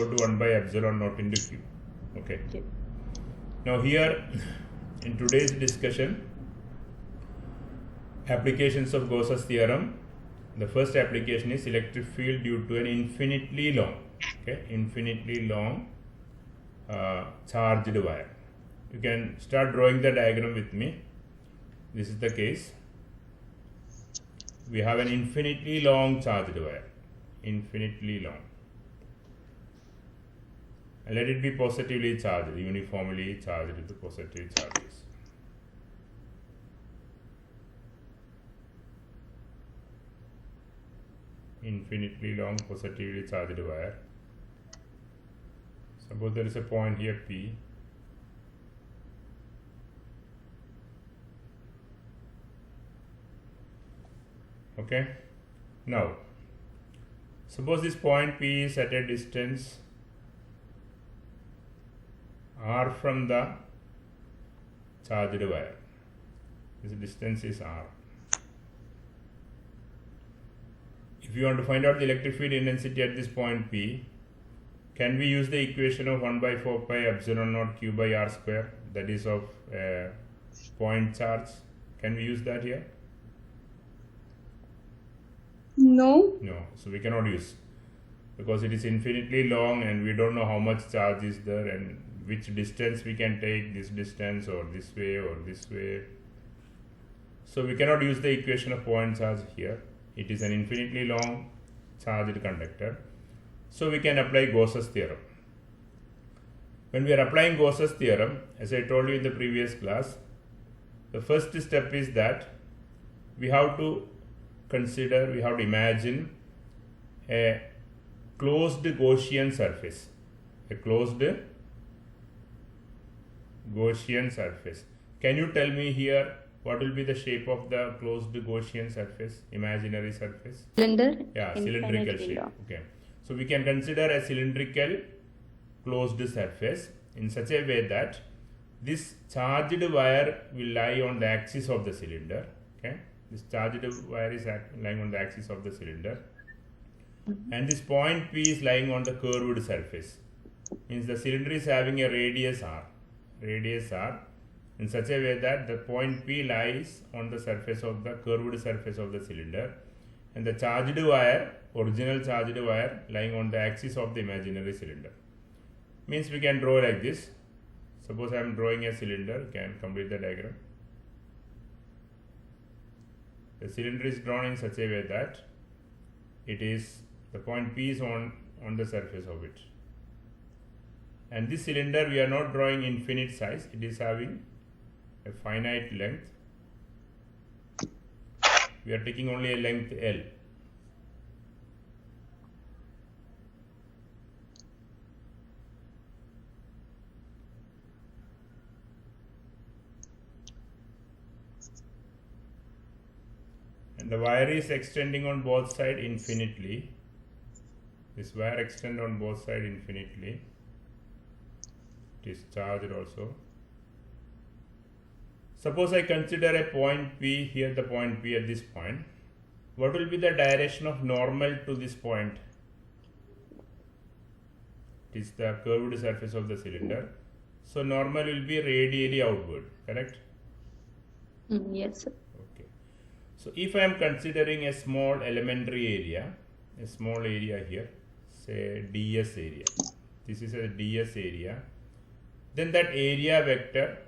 equal to 1 by epsilon naught into Q. Okay. Okay. Now here in today's discussion, applications of Gauss's theorem. The first application is electric field due to an infinitely long charged wire. You can start drawing the diagram with me. This is the case. We have an infinitely long charged wire, infinitely long. And let it be positively charged, uniformly charged with positive charges. Infinitely long positively charged wire. Suppose there is a point here P. Okay. Now, suppose this point P is at a distance R from the charged wire. This distance is R. If you want to find out the electric field intensity at this point P, can we use the equation of 1 by 4 pi epsilon naught Q by R square, that is of point charge? Can we use that here? No. No, so we cannot use, because it is infinitely long and we don't know how much charge is there and which distance we can take, this distance or this way or this way. So we cannot use the equation of point charge here. It is an infinitely long charged conductor. So we can apply Gauss's theorem. When we are applying Gauss's theorem, as I told you in the previous class, the first step is that we have to imagine a closed Gaussian surface. A closed Gaussian surface. Can you tell me here what will be the shape of the closed Gaussian surface, imaginary surface? Cylinder. Yeah, cylindrical shape. Long. Okay. So we can consider a cylindrical closed surface in such a way that this charged wire will lie on the axis of the cylinder. Okay. This charged wire is lying on the axis of the cylinder. And this point P is lying on the curved surface. Means the cylinder is having a radius R. In such a way that the point P lies on the surface of the curved surface of the cylinder, and the charged wire, original charged wire, lying on the axis of the imaginary cylinder. Means we can draw like this. Suppose I am drawing a cylinder. You can complete the diagram. The cylinder is drawn in such a way that the point P is on the surface of it. And this cylinder, we are not drawing infinite size. It is having a finite length. We are taking only a length L. And the wire is extending on both sides infinitely. This wire extends on both sides infinitely. It is charged also. Suppose I consider a point P, here the point P at this point. What will be the direction of normal to this point? It is the curved surface of the cylinder. So normal will be radially outward, correct? Yes, sir. Okay. So if I am considering a small elementary area, a small area here, say ds area. This is a ds area. Then that area vector,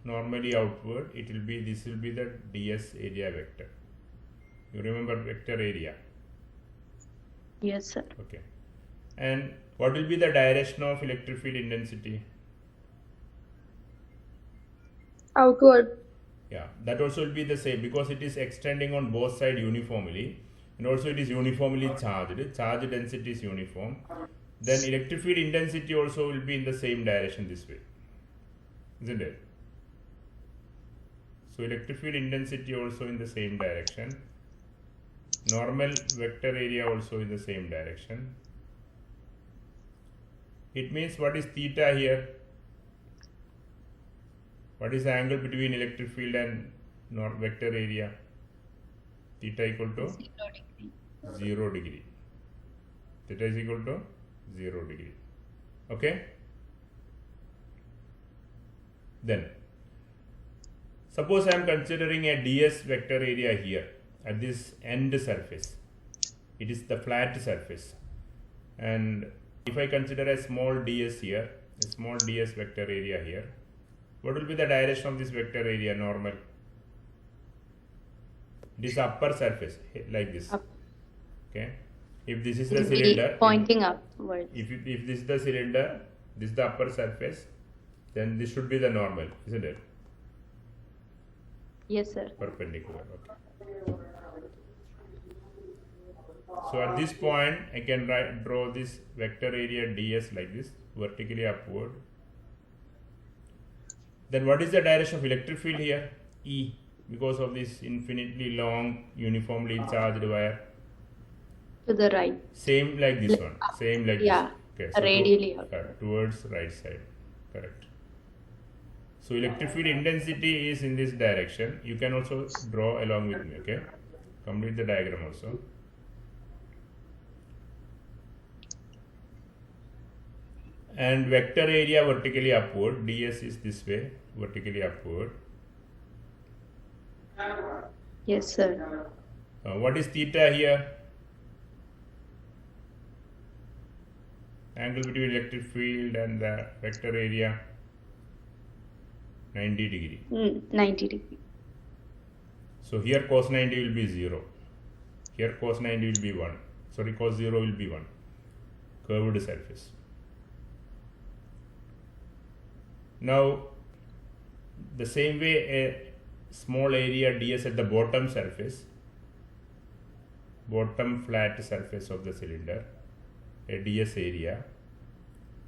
normally outward, this will be the ds area vector. You remember vector area? Yes, sir. Okay. And what will be the direction of electric field intensity? Outward. Yeah, that also will be the same, because it is extending on both sides uniformly, and also it is uniformly charged. Charge density is uniform. Then electric field intensity also will be in the same direction this way, isn't it? So electric field intensity also in the same direction. Normal vector area also in the same direction. It means what is theta here? What is the angle between electric field and vector area? Theta equal to 0 degree. 0 degree. Theta is equal to 0 degree. Okay. Then suppose I am considering a ds vector area here at this end surface. It is the flat surface, and if I consider a small ds here, a small ds vector area here, what will be the direction of this vector area normal? This upper surface like this. Up. Okay. If this is the It will be cylinder, pointing upwards. if this is the cylinder, this is the upper surface, then this should be the normal, isn't it? Yes, sir. Perpendicular. Okay. So at this point, I can draw this vector area ds like this, vertically upward. Then what is the direction of electric field here? E, because of this infinitely long, uniformly charged wire. To the right. Same like this one. Same like Yeah. this. Okay. Radially up. Towards right side. Correct. So electric field intensity is in this direction. You can also draw along with me. Okay. Complete the diagram also. And vector area vertically upward. ds is this way, vertically upward. Yes, sir. What is theta here? Angle between electric field and the vector area, 90 degree. 90 degree. So here cos 90 will be 0. Here cos 90 will be 1. Sorry, cos 0 will be 1. Curved surface. Now, the same way a small area ds at the bottom surface, bottom flat surface of the cylinder, a ds area,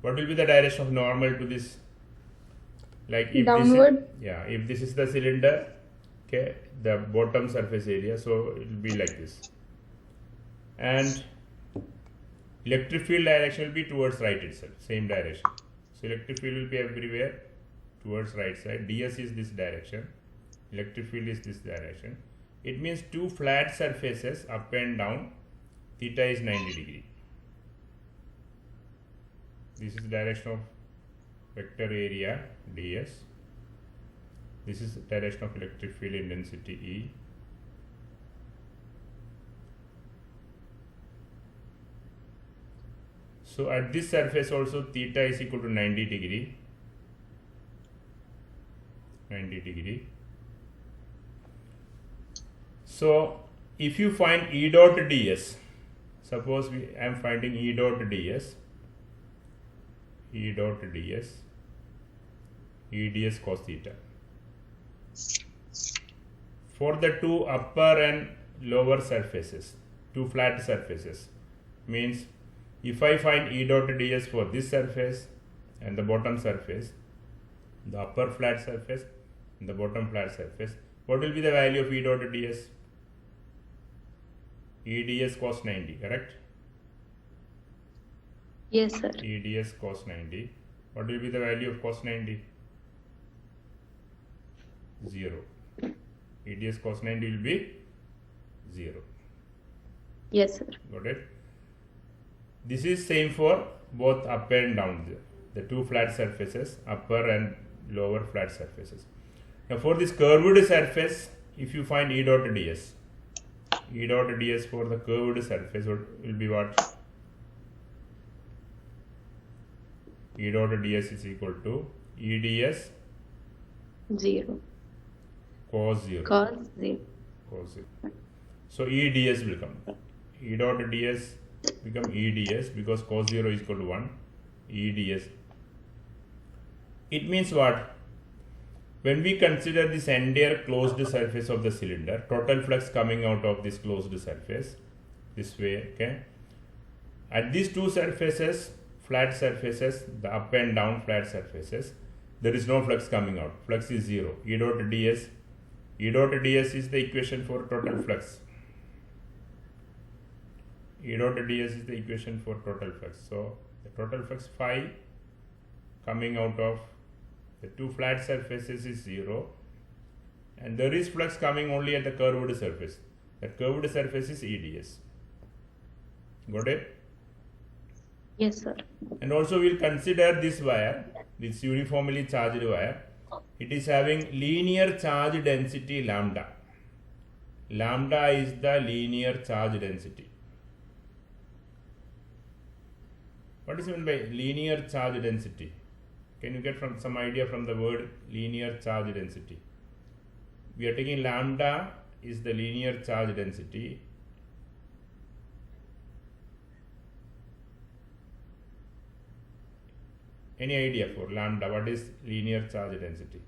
what will be the direction of normal to this? Like if downward. If this is the cylinder, okay, the bottom surface area, so it will be like this. And electric field direction will be towards right itself, same direction. So electric field will be everywhere towards right side. ds is this direction, electric field is this direction. It means two flat surfaces up and down, theta is 90 degree. This is the direction of vector area ds. This is the direction of electric field intensity E. So at this surface also theta is equal to 90 degree. 90 degree. So if you find E dot ds, suppose I am finding E dot ds, E dot ds, E ds cos theta. For the two upper and lower surfaces, two flat surfaces, means if I find E dot ds for this surface and the bottom surface, the upper flat surface and the bottom flat surface, what will be the value of E dot ds? E ds cos 90, correct? Yes, sir. E ds cos 90. What will be the value of cos 90? 0. E ds cos 90 will be 0. Yes, sir. Got it? This is same for both up and down, the two flat surfaces, upper and lower flat surfaces. Now for this curved surface, if you find E dot ds, E dot ds for the curved surface will be what? E dot ds is equal to E ds 0. cos 0. Cos 0. Cos 0. So E ds will come. E dot ds become E ds because cos 0 is equal to 1. E ds. It means what? When we consider this entire closed surface of the cylinder, total flux coming out of this closed surface, this way, okay? At these two surfaces, flat surfaces, the up and down flat surfaces, there is no flux coming out. Flux is 0. E dot ds. E dot ds is the equation for total flux. E dot ds is the equation for total flux. So the total flux phi coming out of the two flat surfaces is 0, and there is flux coming only at the curved surface. That curved surface is E ds. Got it? Yes, sir. And also we'll consider this wire, this uniformly charged wire. It is having linear charge density lambda. Lambda is the linear charge density. What is meant by linear charge density? Can you get some idea from the word linear charge density? We are taking lambda is the linear charge density. Any idea for lambda? What is linear charge density?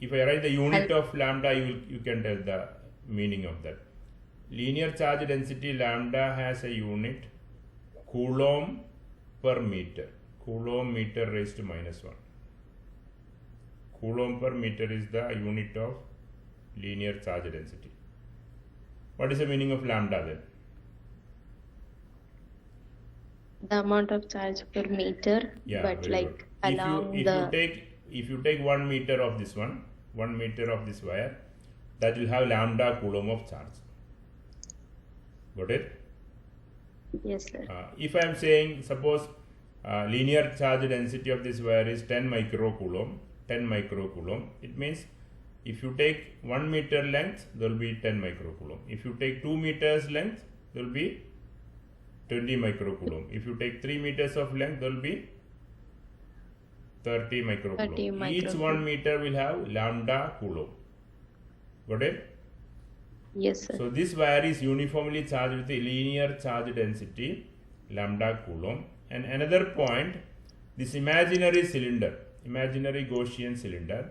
If I write the unit of lambda, you can tell the meaning of that. Linear charge density lambda has a unit coulomb per meter. Coulomb meter raised to minus 1. Coulomb per meter is the unit of linear charge density. What is the meaning of lambda then? The amount of charge per meter, Yeah, but very like good. along If you take 1 meter of this one, 1 meter of this wire, that will have lambda coulomb of charge. Got it? Yes, sir. If I am saying, suppose linear charge density of this wire is 10 microcoulomb, it means if you take 1 meter length, there will be 10 microcoulomb. If you take 2 meters length, there will be 20 microcoulomb. If you take 3 meters of length, there will be 30 microcoulomb. Each 1 meter will have lambda coulomb. Got it? Yes, sir. So this wire is uniformly charged with a linear charge density lambda coulomb. And another point, this imaginary cylinder, imaginary Gaussian cylinder,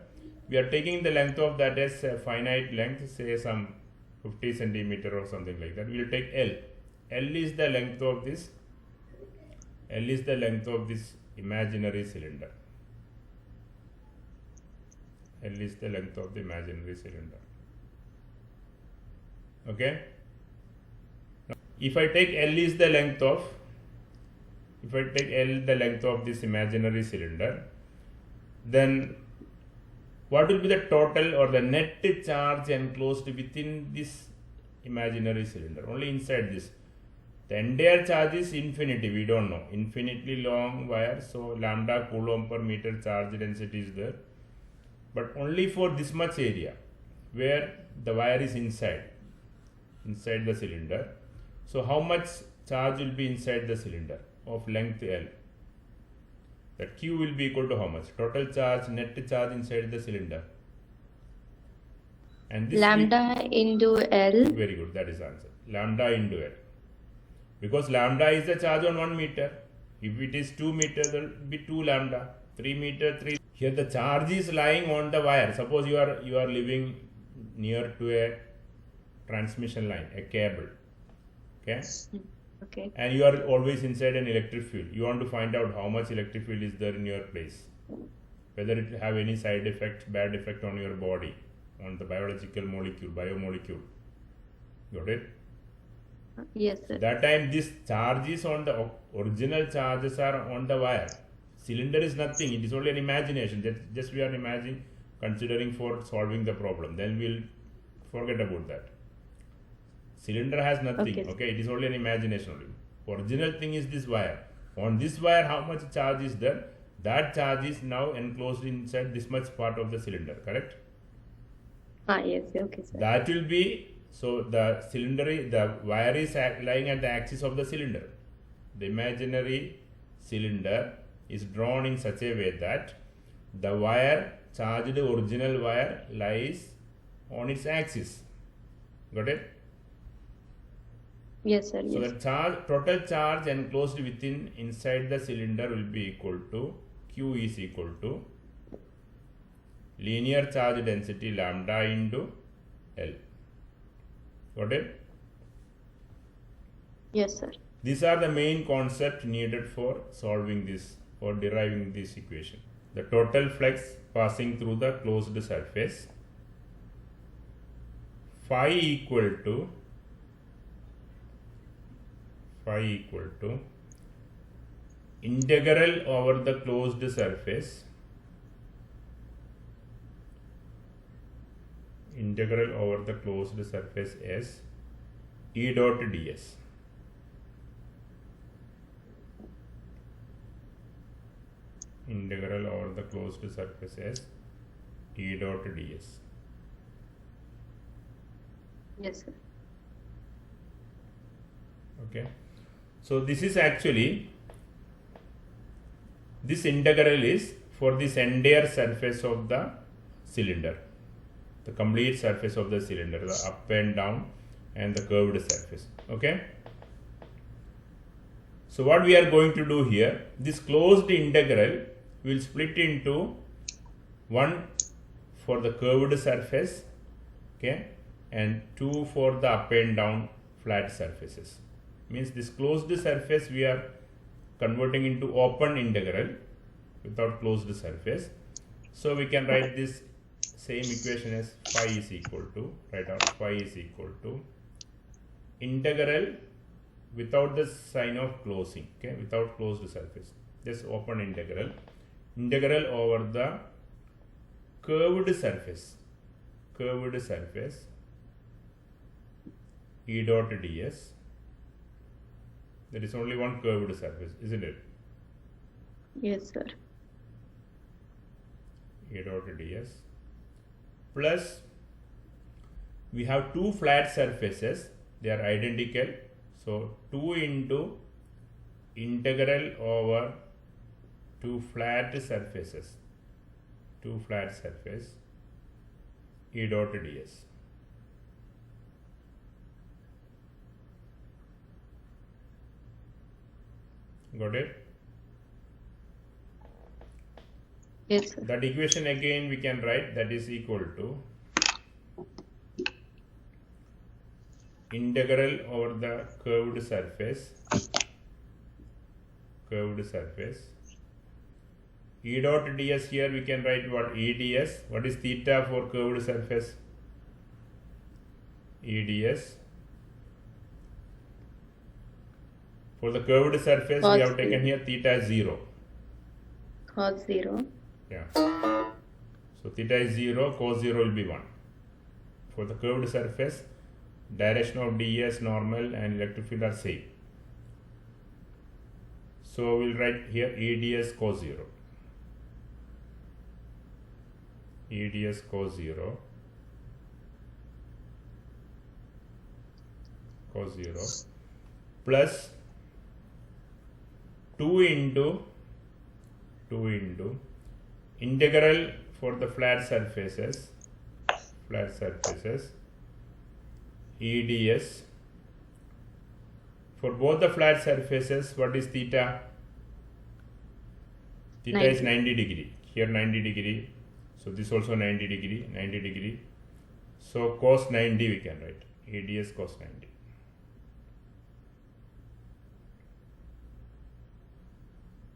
we are taking the length of that as a finite length, say some 50 centimeter or something like that. We will take L. L is the length of this. L is the length of this imaginary cylinder. L is the length of the imaginary cylinder. Okay. Now, if I take L is the length of, this imaginary cylinder, then what will be the total or the net charge enclosed within this imaginary cylinder? Only inside this. The entire charge is infinity, we don't know. Infinitely long wire, so lambda coulomb per meter charge density is there. But only for this much area where the wire is inside the cylinder. So how much charge will be inside the cylinder of length L? That Q will be equal to how much? Total charge, net charge inside the cylinder. And this Lambda into L. Very good, that is the answer. Lambda into L. Because lambda is the charge on 1 meter. If it is 2 meters, there will be 2 lambda. 3 meter, 3. Here the charge is lying on the wire. Suppose you are living near to a transmission line, a cable. Okay? Okay. And you are always inside an electric field. You want to find out how much electric field is there in your place. Whether it have any side effect, bad effect on your body, on the biological molecule, biomolecule. Got it? Yes, sir. That time this charge is on the original charges are on the wire. Cylinder is nothing. It is only an imagination. Just we are imagining, considering for solving the problem. Then we'll forget about that. Cylinder has nothing. Okay, it is only an imagination only. Original thing is this wire. On this wire, how much charge is there? That charge is now enclosed inside this much part of the cylinder. Correct? Yes. Okay, sir. That will be. So the wire is lying at the axis of the cylinder. The imaginary cylinder is drawn in such a way that the wire, charged original wire, lies on its axis. Got it? Yes, sir. So Yes. the total charge enclosed inside the cylinder will be equal to Q is equal to linear charge density lambda into L. Got it? Yes, sir. These are the main concepts needed for solving this or deriving this equation. The total flux passing through the closed surface, phi equal to integral over the closed surface S E dot ds. integral over the closed surface as E dot ds. Yes, sir. Okay, so this is actually, this integral is for this entire surface of the cylinder, the complete surface of the cylinder, the up and down and the curved surface. Okay, so what we are going to do here, this closed integral will split into one for the curved surface, okay, and two for the up and down flat surfaces. Means this closed surface we are converting into open integral without closed surface. So we can write this same equation as phi is equal to, write out phi is equal to integral without the sign of closing, okay, without closed surface, just open integral, integral over the curved surface E dot ds. There is only one curved surface, isn't it? Yes, sir. E dot ds plus we have two flat surfaces, they are identical, so 2 into integral over two flat surfaces E dot ds. Got it? Yes, sir. That equation again we can write, that is equal to integral over the curved surface E dot ds. Here we can write what? EDS. What is theta for curved surface? EDS. For the curved surface we have taken here theta is 0. Cos 0. Yeah. So theta is 0, cos 0 will be 1. For the curved surface, direction of ds, normal and electric field are same. So we'll write here EDS cos 0. EDS cos 0 plus 2 into integral for the flat surfaces EDS. For both the flat surfaces, what is theta? Theta 90. is 90 degree. Here 90 degree. So this also 90 degree. So cos 90 we can write. EDS cos 90.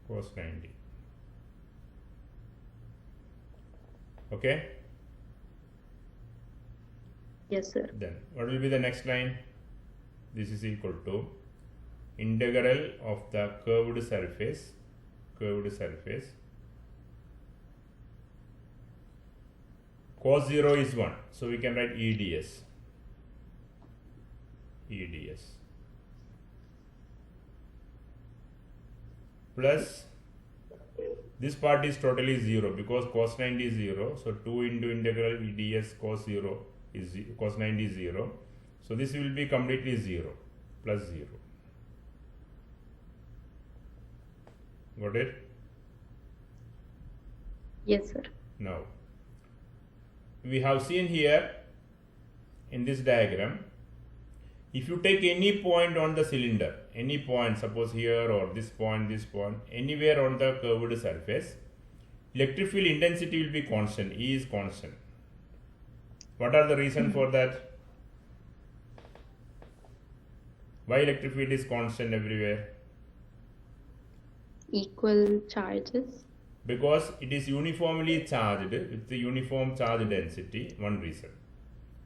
Cos 90. Okay. Yes, sir. Then what will be the next line? This is equal to integral of the curved surface cos 0 is 1, so we can write EDS plus this part is totally 0 because cos 90 is 0, so 2 into integral EDS cos 0 is cos 90 is 0, so this will be completely 0 plus 0. Got it? Yes, sir. Now we have seen here in this diagram, if you take any point on the cylinder, any point, suppose here or this point, anywhere on the curved surface, electric field intensity will be constant. E is constant. What are the reason for that? Why electric field is constant everywhere? Equal charges. Because it is uniformly charged with the uniform charge density, one reason.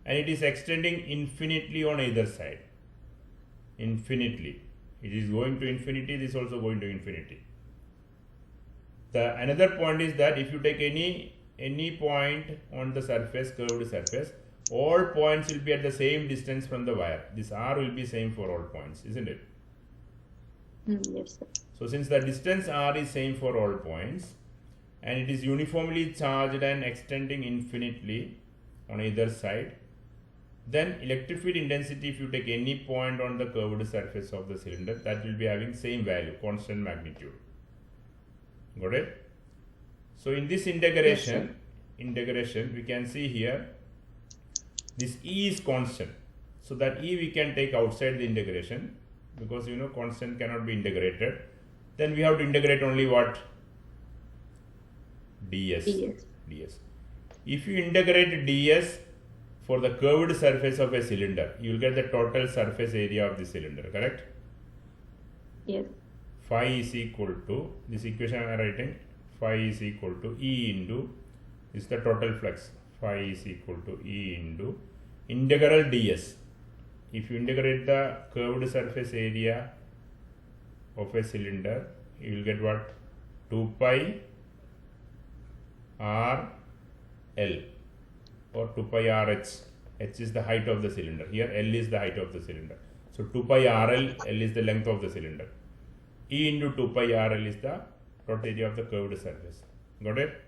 And it is extending infinitely on either side. Infinitely. It is going to infinity, this is also going to infinity. The another point is that if you take any point on the surface, curved surface, all points will be at the same distance from the wire. This R will be same for all points, isn't it? Yes, sir. So since the distance R is same for all points, and it is uniformly charged and extending infinitely on either side, then electric field intensity, if you take any point on the curved surface of the cylinder, that will be having same value, constant magnitude. Got it? So in this integration, we can see here this E is constant. So that E we can take outside the integration, because you know constant cannot be integrated. Then we have to integrate only what? ds. If you integrate ds for the curved surface of a cylinder, you will get the total surface area of the cylinder, correct? Yes. Phi is equal to, this equation I am writing, phi is equal to E into, this is the total flux, phi is equal to E into integral ds. If you integrate the curved surface area of a cylinder, you will get what? 2 pi r L or 2 pi r h. H is the height of the cylinder. Here L is the height of the cylinder. So 2 pi r L, L is the length of the cylinder. E into 2 pi r L is the total area of the curved surface. Got it?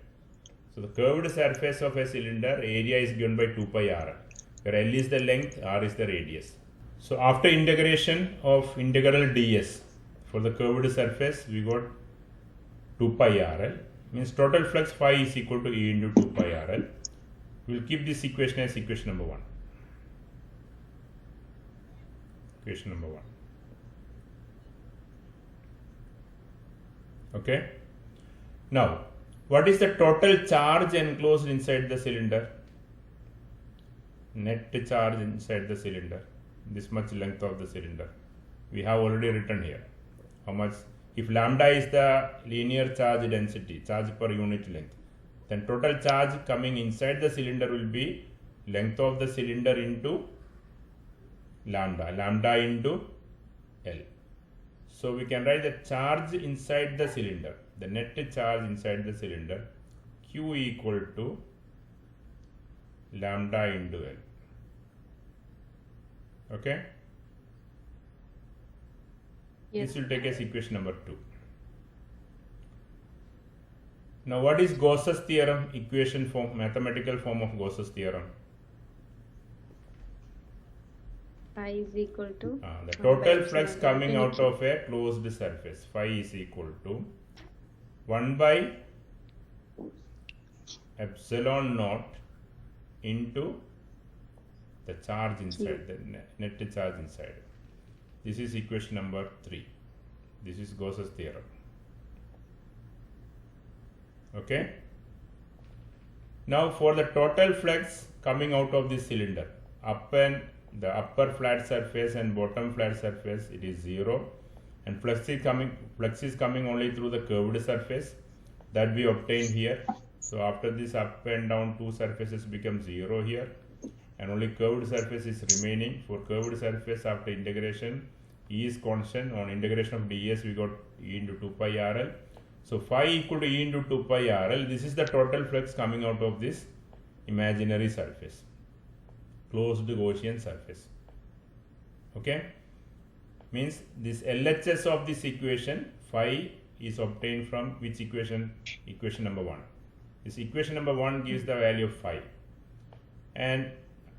So the curved surface of a cylinder area is given by 2 pi r L, where L is the length, r is the radius. So after integration of integral ds for the curved surface, we got 2 pi r L, means total flux phi is equal to E into 2 pi r L. We will keep this equation as equation number 1. Equation number 1. Okay. Now, what is the total charge enclosed inside the cylinder? Net charge inside the cylinder, this much length of the cylinder. We have already written here. How much? If lambda is the linear charge density, charge per unit length, then total charge coming inside the cylinder will be length of the cylinder into lambda, lambda into L. So we can write the charge inside the cylinder, the net charge inside the cylinder, Q equal to lambda into L. Okay? Yes. This will take as equation number 2. Now what is Gauss's theorem? Equation form, mathematical form of Gauss's theorem. Phi is equal to The total flux coming out of a closed surface, phi is equal to 1 by epsilon naught into the charge inside, the net charge inside. This is equation number 3. This is Gauss's theorem. Okay. Now for the total flux coming out of this cylinder, the upper flat surface and bottom flat surface, it is 0, and flux is coming only through the curved surface that we obtain here. So after this up and down two surfaces become 0 here, and only curved surface is remaining. For curved surface, after integration, E is constant. On integration of ds, we got E into 2 pi r L. So phi equal to E into 2 pi r L. This is the total flux coming out of this imaginary surface, closed Gaussian surface. Okay, means this LHS of this equation phi is obtained from which equation? Equation number 1. This equation number 1 gives the value of phi, and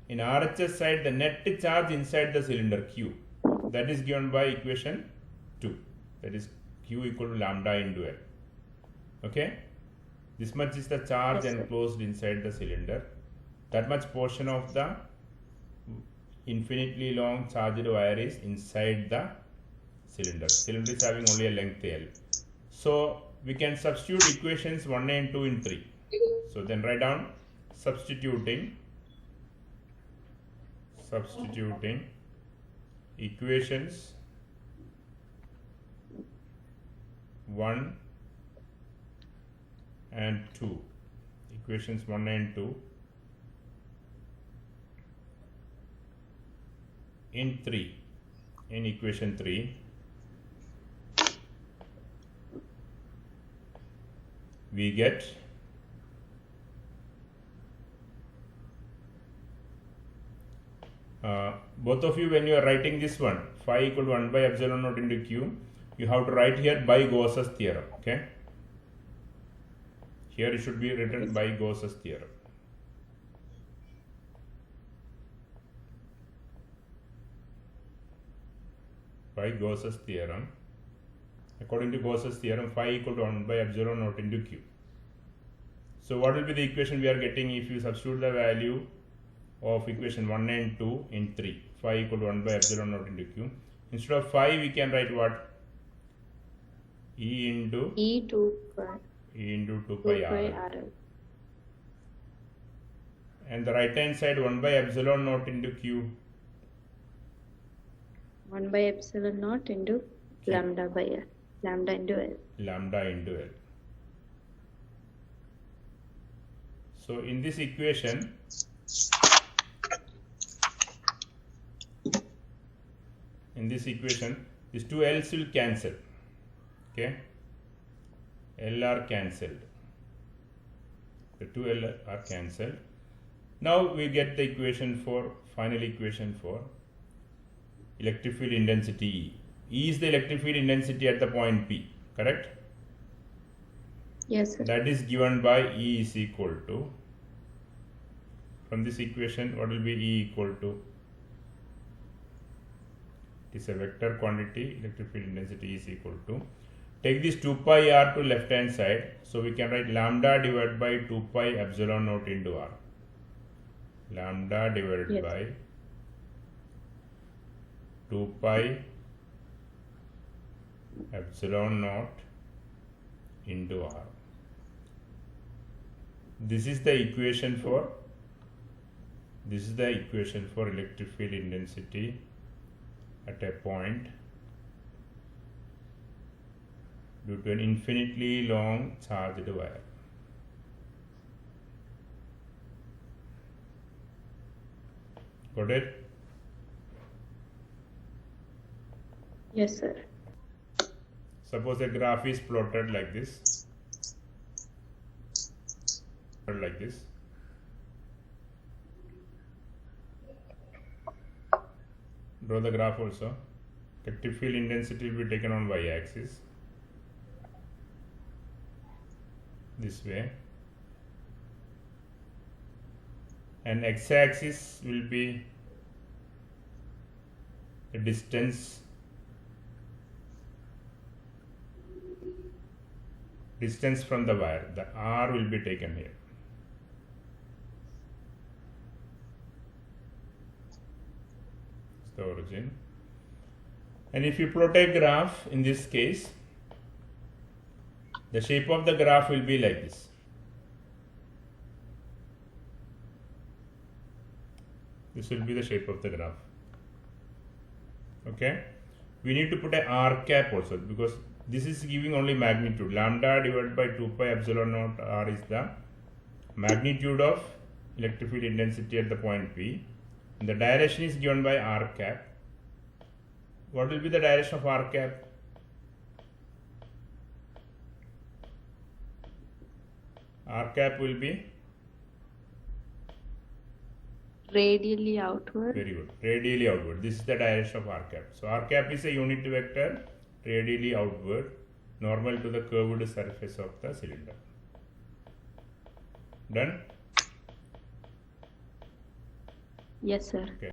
in RHS side, the net charge inside the cylinder Q, that is given by equation 2, that is Q equal to lambda into L. Okay, this much is the charge enclosed inside the cylinder. That much portion of the infinitely long charged wire is inside the cylinder. Cylinder is having only a length L. So we can substitute equations 1 and 2 in 3. So then write down substituting equations 1 and 2, equations 1 and 2 in 3, in equation 3 we get both of you, when you are writing this one, phi equal to 1 by epsilon naught into Q, you have to write here by Gauss's theorem. Okay, Here it should be written Yes. by Gauss's theorem. By Gauss's theorem. According to Gauss's theorem, phi equal to 1 by epsilon naught into q. So what will be the equation we are getting if you substitute the value of equation 1 and 2 in 3? Phi equal to 1 by epsilon naught into q. Instead of phi, we can write what? E into E 2 pi 2 2 pi pi r. RL. And the right hand side 1 by epsilon naught into q. 1 by epsilon naught into lambda by L. Lambda into L. Lambda into L. So in this equation, these two L's will cancel. Okay, L are cancelled. The two L are cancelled. Now we get the equation for final equation for electric field intensity E. E is the electric field intensity at the point P, correct? Yes, sir. That is given by E is equal to, from this equation, what will be E equal to? It is a vector quantity, electric field intensity is equal to, take this 2 pi r to left hand side, so we can write lambda divided by 2 pi epsilon naught into r. Lambda divided Yes. by 2 pi epsilon naught into r. This is the equation for electric field intensity at a point due to an infinitely long charged wire. Got it? Yes, sir. Suppose a graph is plotted like this. Like this. Draw the graph also. Electric field intensity will be taken on y-axis. This way. And x-axis will be the distance from the wire. The r will be taken here. The origin. And if you plot a graph in this case, the shape of the graph will be like this. This will be the shape of the graph. Okay, we need to put a r cap also, because this is giving only magnitude. Lambda divided by 2 pi epsilon naught r is the magnitude of electric field intensity at the point P. The direction is given by r cap. What will be the direction of r cap? R cap will be Radially outward. very good. Radially outward. This is the direction of r cap. So r cap is a unit vector radially outward, normal to the curved surface of the cylinder. Done? Yes, sir. Okay.